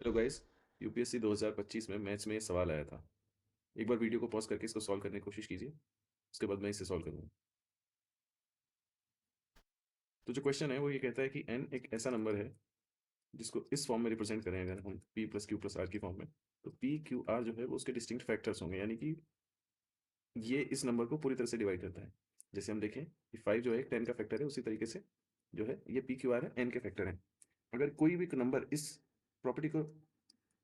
Hello guys. UPSC 2025 में maths में ये सवाल आया था। एक बार वीडियो को पॉज करके इसको सॉल्व करने की कोशिश कीजिए। उसके बाद मैं इसे सॉल्व करूँगा। तो जो क्वेश्चन है वो ये कहता है कि n एक ऐसा नंबर है जिसको इस फॉर्म में रिप्रेजेंट करें अगर हम p plus Q plus R की फॉर्म में, तो p क्यू आर जो है वो उसके डिस्टिंक्ट फैक्टर्स होंगे, यानी कि ये इस नंबर को पूरी तरह से डिवाइड करता है। जैसे हम देखें कि 5 जो है 10 का फैक्टर है, उसी तरीके से जो है ये p क्यू आर है n के फैक्टर है। अगर कोई भी नंबर इस प्रॉपर्टी को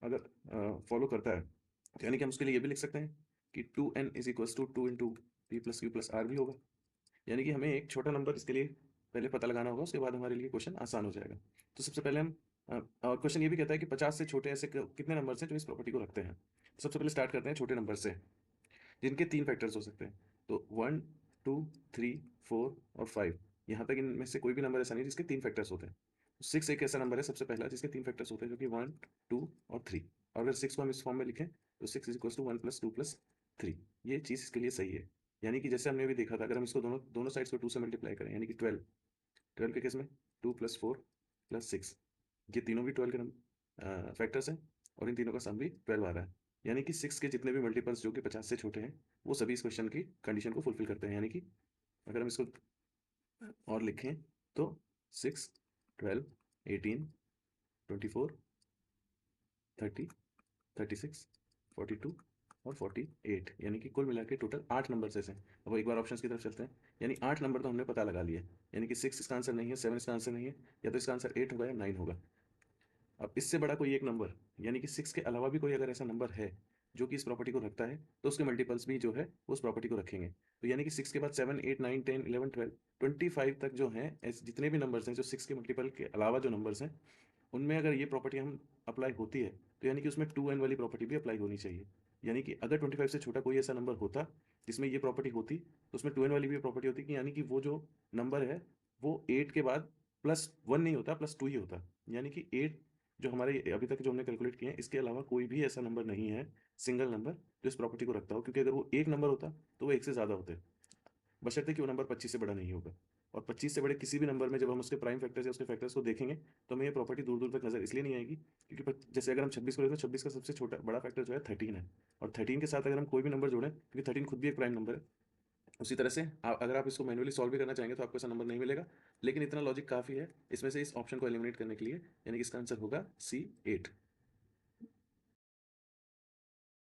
अगर फॉलो करता है तो यानी कि हम उसके लिए ये भी लिख सकते हैं कि 2n is equals to 2 into P plus Q plus R भी होगा। यानी कि हमें एक छोटा नंबर इसके लिए पहले पता लगाना होगा, उसके बाद हमारे लिए क्वेश्चन आसान हो जाएगा। तो सबसे पहले हम और क्वेश्चन ये भी कहता है कि 50 से छोटे ऐसे कितने नंबर हैं जो इस प्रॉपर्टी को रखते हैं। तो सबसे पहले स्टार्ट करते हैं छोटे नंबर से, जिनके 3 फैक्टर्स हो सकते हैं। तो 1, 2, 3, 4 और 5, यहाँ तक इनमें से कोई भी नंबर ऐसा नहीं जिसके 3 फैक्टर्स होते हैं। 6 एक ऐसा नंबर है सबसे पहला जिसके 3 फैक्टर्स होते हैं, जो कि 1, 2 और 3। और अगर 6 को हम इस फॉर्म में लिखें तो 6 is equal to 1 plus 2 plus 3। ये चीज़ इसके लिए सही है। यानी कि जैसे हमने अभी देखा था, अगर हम इसको दोनों दोनों साइड्स को 2 से मल्टीप्लाई करें, यानी कि 12, 12 के केस में 2 प्लस 4 प्लस 6, ये तीनों भी 12 के फैक्टर्स हैं और इन तीनों का सम भी 12 आ रहा है। यानी कि 6 के जितने भी मल्टीपल्स जो कि 50 से छोटे हैं वो सभी इस क्वेश्चन की कंडीशन को फुलफिल करते हैं। यानी कि अगर हम इसको और लिखें तो 6, 12, 18, 24, 30, 36, 42 और 48, यानी कि कुल मिला के टोटल 8 नंबर ऐसे हैं। अब एक बार ऑप्शंस की तरफ चलते हैं। यानी 8 नंबर तो हमने पता लगा लिए, यानी कि 6 इसका आंसर नहीं है, 7 इसका आंसर नहीं है, या तो इसका आंसर 8 होगा या 9 होगा। अब इससे बड़ा कोई एक नंबर, यानी कि 6 के अलावा भी कोई अगर ऐसा नंबर है जो कि इस प्रॉपर्टी को रखता है, तो उसके मल्टीपल्स भी जो है वो उस प्रॉपर्टी को रखेंगे। तो यानी कि 6 के बाद 7, 8, 9, 10, 11, 12, 25 तक जो हैं, ऐसे जितने भी नंबर्स हैं जो 6 के मल्टीपल के अलावा जो नंबर्स हैं, उनमें अगर ये प्रॉपर्टी हम अप्लाई होती है तो यानी कि उसमें 2n वाली प्रॉपर्टी भी अप्लाई होनी चाहिए। यानी कि अगर 25 से छोटा कोई ऐसा नंबर होता जिसमें ये प्रॉपर्टी होती, तो उसमें 2n वाली भी प्रॉपर्टी होती, कि यानी कि वो जो नंबर है वो 8 के बाद +1 नहीं होता, +2 ही होता। यानी कि 8 जो हमारे अभी तक जो हमने कैलकुलेट किए हैं, इसके अलावा कोई भी ऐसा नंबर नहीं है, सिंगल नंबर, जो इस प्रॉपर्टी को रखता हो। क्योंकि अगर वो एक नंबर होता तो वो एक से ज़्यादा होते, बशर्ते कि वो नंबर 25 से बड़ा नहीं होगा। और 25 से बड़े किसी भी नंबर में जब हम उसके प्राइम फैक्टर्स या उसके फैक्टर्स को देखेंगे तो हमें ये प्रॉपर्टी दूर दूर तक नजर इसलिए नहीं आएगी क्योंकि जैसे अगर हम 26 को लेते हैं, 26 का सबसे छोटा बड़ा फैक्टर जो है 13 है, और 13 के साथ अगर हम कोई भी नंबर जोड़ें, क्योंकि 13 खुद भी एक प्राइम नंबर है, उसी तरह से अगर आप इसको मैनुअली सॉल्व भी करना चाहेंगे तो आपको ऐसा नंबर नहीं मिलेगा। लेकिन इतना लॉजिक काफ़ी है इसमें से इस ऑप्शन को एलिमिनेट करने के लिए, यानी कि इसका आंसर होगा C8।